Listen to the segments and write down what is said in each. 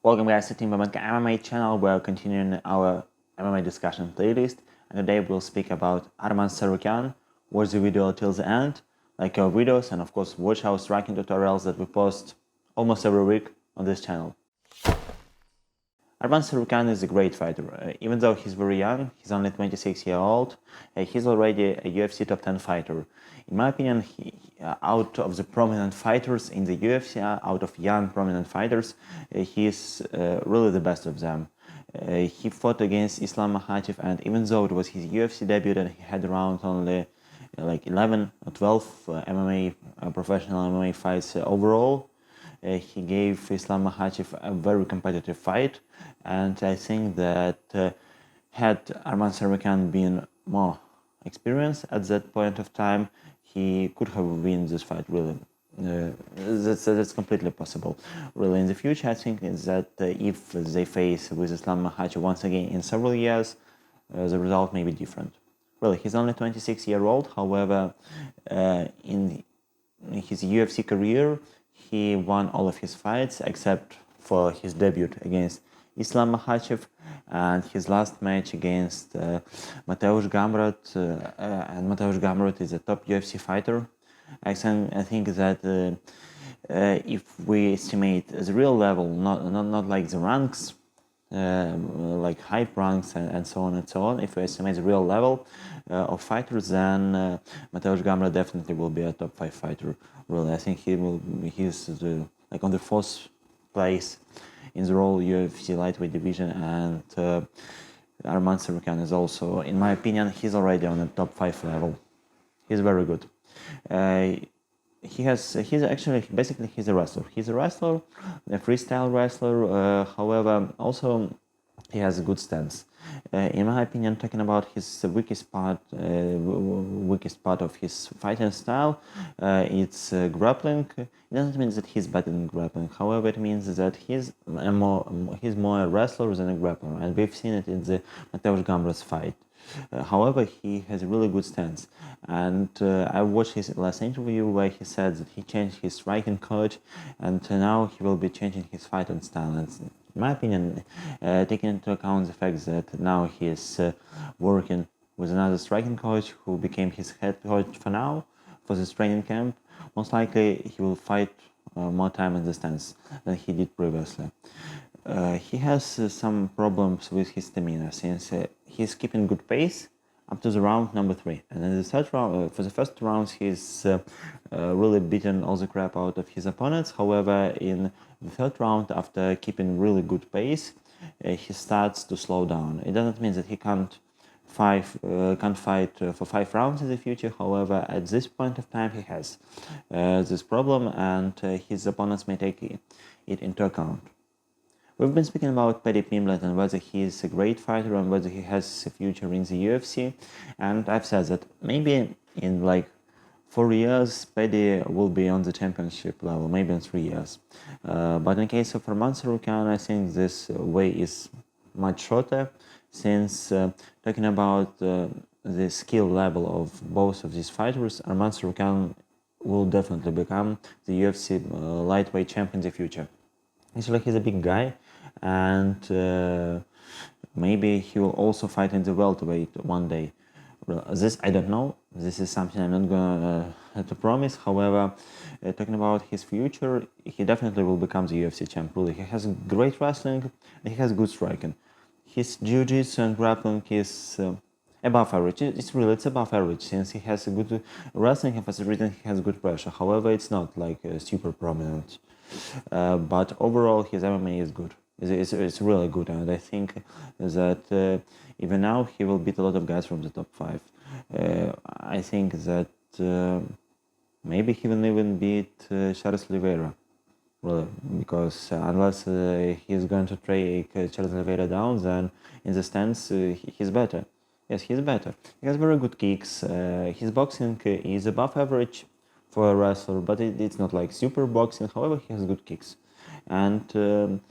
Welcome guys to Team Babenko MMA channel. We're continuing our MMA discussion playlist, and today we'll speak about Arman Tsarukyan. Watch the video till the end, like our videos, and of course watch our striking tutorials that we post almost every week on this channel. Arman Tsarukyan is a great fighter. Even though he's very young, he's only 26 years old, he's already a UFC top 10 fighter. In my opinion, out of the prominent fighters in the UFC, out of young prominent fighters, he's really the best of them. He fought against Islam Makhachev, and even though it was his UFC debut and he had around only like 11 or 12 professional MMA fights overall, he gave Islam Makhachev a very competitive fight, and I think that had Arman Tsarukyan been more experienced at that point of time, he could have won this fight. Really, that's completely possible. Really, in the future, I think is that if they face with Islam Makhachev once again in several years, the result may be different. Really, he's only 26-year-old. However, in his UFC career, he won all of his fights except for his debut against Islam Makhachev and his last match against Mateusz Gamrot. And Mateusz Gamrot is a top UFC fighter. I think that if we estimate the real level, not like the ranks, like hype ranks and so on, if we estimate the real level of fighters, then Mateusz Gamrot definitely will be a top 5 fighter. Really, I think he's like on the 4th place in the whole UFC lightweight division, and Arman Tsarukyan is also, in my opinion, he's already on the top 5 level. He's very good. He's a wrestler. He's a wrestler, a freestyle wrestler. However, also he has a good stance. In my opinion, talking about his weakest part of his fighting style, it's grappling. It doesn't mean that he's better in grappling. However, it means that he's more a wrestler than a grappler, and we've seen it in the Mateusz Gamrot's fight. However, he has a really good stance, and I watched his last interview where he said that he changed his striking coach, and now he will be changing his fighting style. And in my opinion, taking into account the fact that now he is working with another striking coach who became his head coach for now, for this training camp, most likely he will fight more time in the stance than he did previously. He has some problems with his stamina, since he's keeping good pace up to the round number 3, and in the third round, for the first rounds, he's really beaten all the crap out of his opponents. However, in the third round, after keeping really good pace, he starts to slow down. It doesn't mean that he can't fight for 5 rounds in the future. However, at this point of time, he has this problem, and his opponents may take it into account. We've been speaking about Paddy Pimblett and whether he is a great fighter and whether he has a future in the UFC, and I've said that maybe in like 4 years Paddy will be on the championship level, maybe in 3 years. But in case of Arman Tsarukyan, I think this way is much shorter, since talking about the skill level of both of these fighters, Arman Tsarukyan will definitely become the UFC lightweight champion in the future. He's a big guy, and maybe he will also fight in the welterweight one day. This I don't know. This is something I'm not going to promise. However, talking about his future, he definitely will become the UFC champ. Really, he has great wrestling, and he has good striking. His jiu-jitsu and grappling is above average. It's above average, since he has a good wrestling, and for some reason he has good pressure. However, it's not like super prominent. But overall, his MMA is good. It's really good, and I think that even now he will beat a lot of guys from the top 5. I think that maybe he will even beat Charles Oliveira, really, because unless he's going to take Charles Oliveira down, then in the stance he's better. Yes, he's better. He has very good kicks. His boxing is above average for a wrestler, but it's not like super boxing. However, he has good kicks, and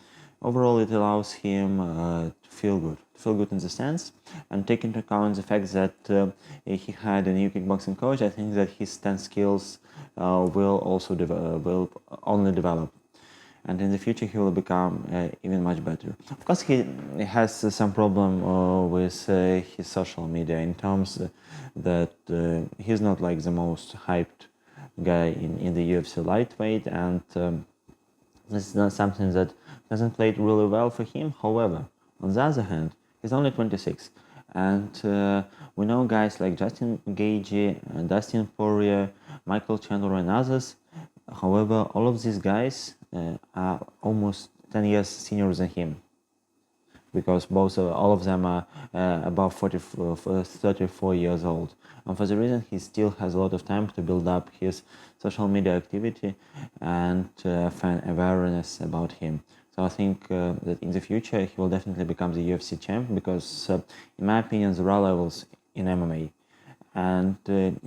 overall it allows him to feel good in the stance. And take into account the fact that he had a new kickboxing coach, I think that his stance skills will only develop. and in the future he will become even much better. Of course, he has some problem with his social media in terms that he's not like the most hyped guy in the UFC lightweight, and this is not something that doesn't play really well for him. However, on the other hand, he's only 26, and we know guys like Justin Gaethje, Dustin Poirier, Michael Chandler, and others. However, all of these guys are almost 10 years senior than him, because all of them are above 34 years old. And for the reason, he still has a lot of time to build up his social media activity and fan awareness about him. So I think that in the future, he will definitely become the UFC champ, because in my opinion, there are levels in MMA, and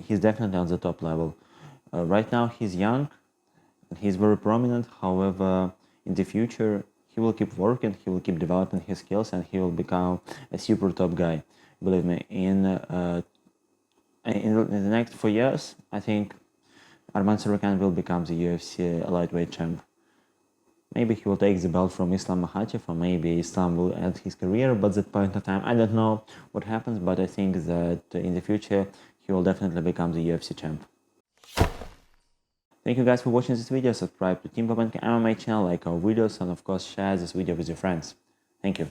he's definitely on the top level. Right now, he's young, he's very prominent. However, in the future, he will keep working, he will keep developing his skills, and he will become a super top guy. Believe me, in the next 4 years, I think Arman Tsarukyan will become the UFC lightweight champ. Maybe he will take the belt from Islam Makhachev, or maybe Islam will end his career, but at that point of time, I don't know what happens, but I think that in the future, he will definitely become the UFC champ. Thank you guys for watching this video. Subscribe to Team Babenko MMA channel, like our videos, and of course share this video with your friends. Thank you.